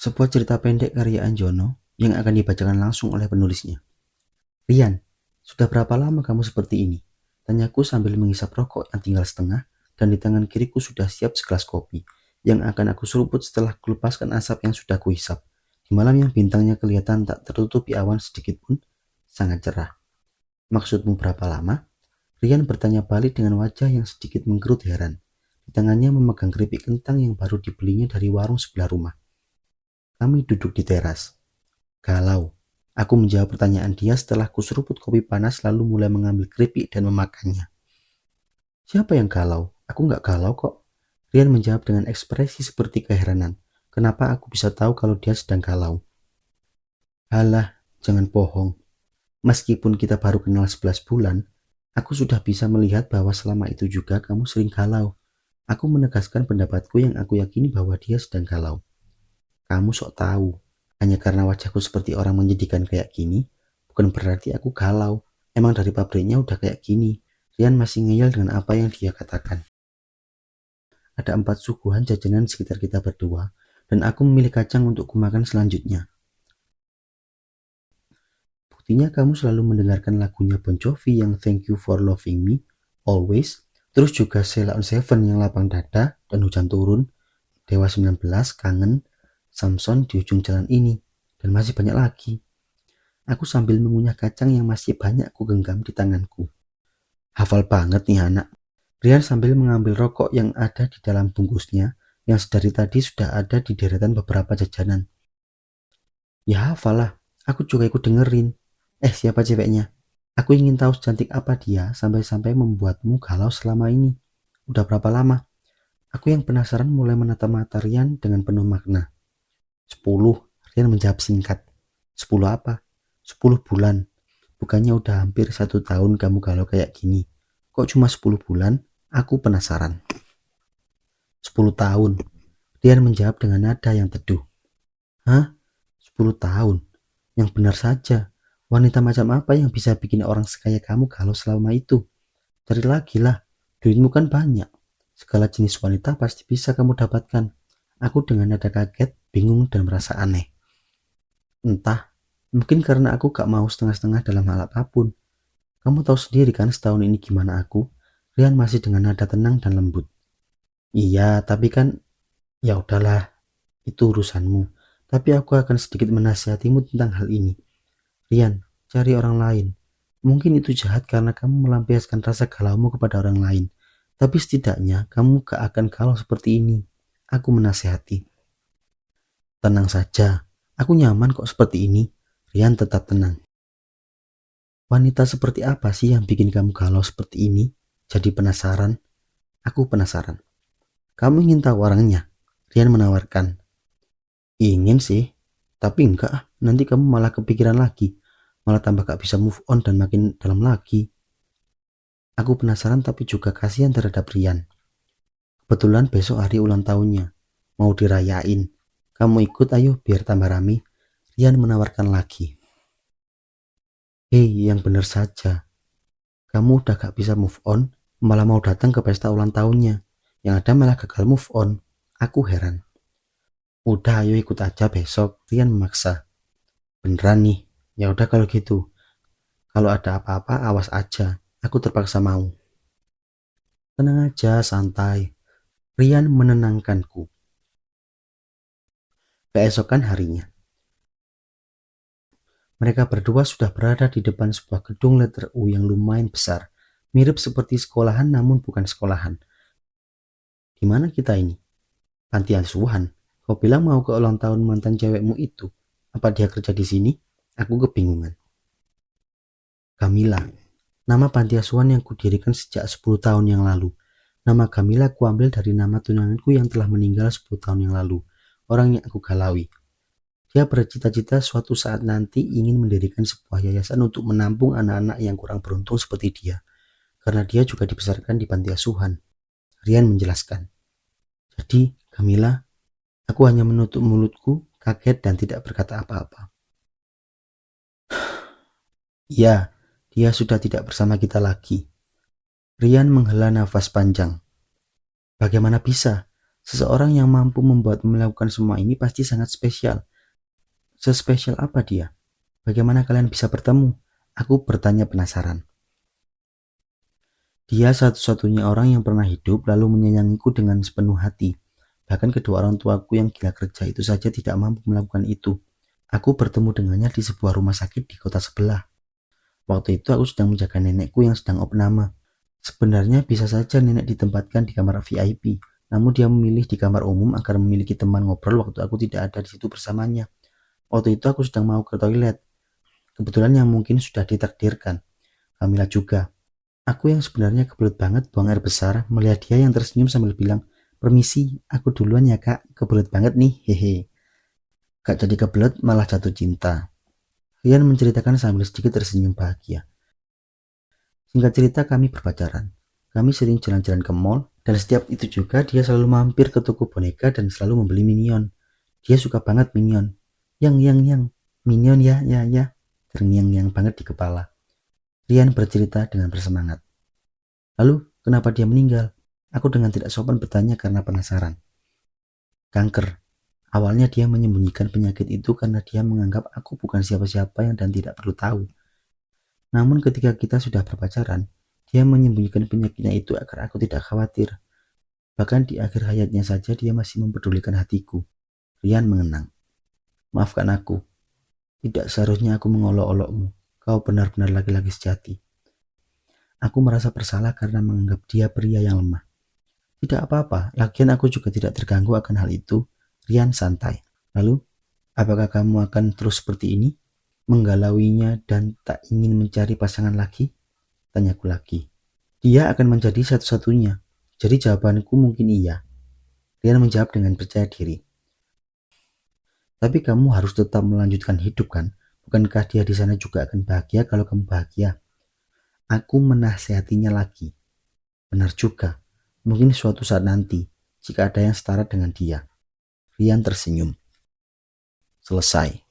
Sebuah cerita pendek karya Anjono yang akan dibacakan langsung oleh penulisnya. Rian, sudah berapa lama kamu seperti ini? Tanyaku sambil menghisap rokok yang tinggal setengah dan di tangan kiriku sudah siap segelas kopi yang akan aku seruput setelah kulepaskan asap yang sudah kuhisap. Di malam yang bintangnya kelihatan tak tertutupi awan sedikit pun, sangat cerah. Maksudmu berapa lama? Rian bertanya balik dengan wajah yang sedikit mengkerut heran. Di tangannya memegang keripik kentang yang baru dibelinya dari warung sebelah rumah. Kami duduk di teras. Galau. Aku menjawab pertanyaan dia setelah kuseruput kopi panas lalu mulai mengambil keripik dan memakannya. Siapa yang galau? Aku nggak galau kok. Rian menjawab dengan ekspresi seperti keheranan. Kenapa aku bisa tahu kalau dia sedang galau? Halah, jangan bohong. Meskipun kita baru kenal 11 bulan, aku sudah bisa melihat bahwa selama itu juga kamu sering galau. Aku menegaskan pendapatku yang aku yakini bahwa dia sedang galau. Kamu sok tahu. Hanya karena wajahku seperti orang menyedihkan kayak gini, bukan berarti aku galau. Emang dari pabriknya udah kayak gini. Rian masih ngeyel dengan apa yang dia katakan. Ada 4 suguhan jajanan di sekitar kita berdua, dan aku memilih kacang untuk kumakan selanjutnya. Buktinya kamu selalu mendengarkan lagunya Bon Jovi yang Thank You For Loving Me, Always, terus juga Sheila on Seven yang Lapang Dada dan Hujan Turun, Dewa 19, Kangen, Samson di ujung jalan ini, dan masih banyak lagi. Aku sambil mengunyah kacang yang masih banyak ku genggam di tanganku. Hafal banget nih anak. Rian sambil mengambil rokok yang ada di dalam bungkusnya yang sedari tadi sudah ada di deretan beberapa jajanan. Ya hafal lah, aku juga ikut dengerin. Siapa ceweknya? Aku ingin tahu secantik apa dia sampai-sampai membuatmu galau selama ini. Udah berapa lama? Aku yang penasaran mulai menatap mata Rian dengan penuh makna. 10, Rian menjawab singkat. 10 apa? 10 bulan. Bukannya udah hampir 1 tahun kamu galau kayak gini. Kok cuma 10 bulan? Aku penasaran. 10 tahun. Rian menjawab dengan nada yang teduh. Hah? 10 tahun? Yang benar saja. Wanita macam apa yang bisa bikin orang sekaya kamu galau selama itu? Cari lagi lah. Duitmu kan banyak. Segala jenis wanita pasti bisa kamu dapatkan. Aku dengan nada kaget, bingung dan merasa aneh. Entah, mungkin karena aku gak mau setengah-setengah dalam hal apapun. Kamu tahu sendiri kan setahun ini gimana aku? Rian masih dengan nada tenang dan lembut. Iya, tapi kan ya udahlah, itu urusanmu. Tapi aku akan sedikit menasihatimu tentang hal ini. Rian, cari orang lain. Mungkin itu jahat karena kamu melampiaskan rasa galaumu kepada orang lain. Tapi setidaknya kamu gak akan galau seperti ini. Aku menasihati. Tenang saja, aku nyaman kok seperti ini. Rian tetap tenang. Wanita seperti apa sih yang bikin kamu galau seperti ini? Jadi penasaran. Aku penasaran. Kamu ingin tahu orangnya? Rian menawarkan. Ingin sih, tapi enggak. Nanti kamu malah kepikiran lagi. Malah tambah gak bisa move on dan makin dalam lagi. Aku penasaran tapi juga kasihan terhadap Rian. Kebetulan besok hari ulang tahunnya. Mau dirayain. Kamu ikut ayo biar tambah rame. Rian menawarkan lagi. Hei, yang benar saja. Kamu udah gak bisa move on, malah mau datang ke pesta ulang tahunnya. Yang ada malah gagal move on. Aku heran. Udah ayo ikut aja besok, Rian memaksa. Beneran nih? Ya udah kalau gitu. Kalau ada apa-apa awas aja. Aku terpaksa mau. Tenang aja, santai. Rian menenangkanku. Keesokan harinya, mereka berdua sudah berada di depan sebuah gedung letter U yang lumayan besar. Mirip seperti sekolahan namun bukan sekolahan. Di mana kita ini? Panti asuhan. Kau bilang mau ke ulang tahun mantan cewekmu itu. Apa dia kerja di sini? Aku kebingungan. Kamila. Nama panti asuhan yang kudirikan sejak 10 tahun yang lalu. Nama Kamila kuambil dari nama tunanganku yang telah meninggal 10 tahun yang lalu. Orang yang aku galaui. Dia bercita-cita suatu saat nanti ingin mendirikan sebuah yayasan untuk menampung anak-anak yang kurang beruntung seperti dia. Karena dia juga dibesarkan di panti asuhan. Rian menjelaskan. Jadi, Kamila, aku hanya menutup mulutku, kaget dan tidak berkata apa-apa. Ya, dia sudah tidak bersama kita lagi. Rian menghela nafas panjang. Bagaimana bisa? Seseorang yang mampu membuat melakukan semua ini pasti sangat spesial. Sespesial apa dia? Bagaimana kalian bisa bertemu? Aku bertanya penasaran. Dia satu-satunya orang yang pernah hidup lalu menyayangiku dengan sepenuh hati. Bahkan kedua orang tuaku yang gila kerja itu saja tidak mampu melakukan itu. Aku bertemu dengannya di sebuah rumah sakit di kota sebelah. Waktu itu aku sedang menjaga nenekku yang sedang opname. Sebenarnya bisa saja nenek ditempatkan di kamar VIP, namun dia memilih di kamar umum agar memiliki teman ngobrol waktu aku tidak ada di situ bersamanya. Waktu itu aku sedang mau ke toilet. Kebetulan yang mungkin sudah ditakdirkan. Kamila juga. Aku yang sebenarnya kebelet banget buang air besar melihat dia yang tersenyum sambil bilang, "Permisi, aku duluan ya kak, kebelet banget nih, hehe." Gak jadi kebelet malah jatuh cinta. Rian menceritakan sambil sedikit tersenyum bahagia. Singkat cerita kami berpacaran. Kami sering jalan-jalan ke mall, dan setiap itu juga dia selalu mampir ke toko boneka dan selalu membeli Minion. Dia suka banget Minion. Yang, Minion ya, terngiang-ngiang banget di kepala. Rian bercerita dengan bersemangat. Lalu, kenapa dia meninggal? Aku dengan tidak sopan bertanya karena penasaran. Kanker. Awalnya dia menyembunyikan penyakit itu karena dia menganggap aku bukan siapa-siapa yang dan tidak perlu tahu. Namun ketika kita sudah berpacaran, dia menyembunyikan penyakitnya itu agar aku tidak khawatir. Bahkan di akhir hayatnya saja dia masih mempedulikan hatiku. Rian mengenang. Maafkan aku. Tidak seharusnya aku mengolok-olokmu. Kau benar-benar laki-laki sejati. Aku merasa bersalah karena menganggap dia pria yang lemah. Tidak apa-apa, lagian aku juga tidak terganggu akan hal itu. Rian santai. Lalu, apakah kamu akan terus seperti ini? Menggalauinya dan tak ingin mencari pasangan lagi? Tanyaku lagi. Dia akan menjadi satu-satunya. Jadi jawabanku mungkin iya. Rian menjawab dengan percaya diri. Tapi kamu harus tetap melanjutkan hidup kan? Bukankah dia di sana juga akan bahagia kalau kamu bahagia? Aku menasehatinya lagi. Benar juga. Mungkin suatu saat nanti, jika ada yang setara dengan dia. Rian tersenyum. Selesai.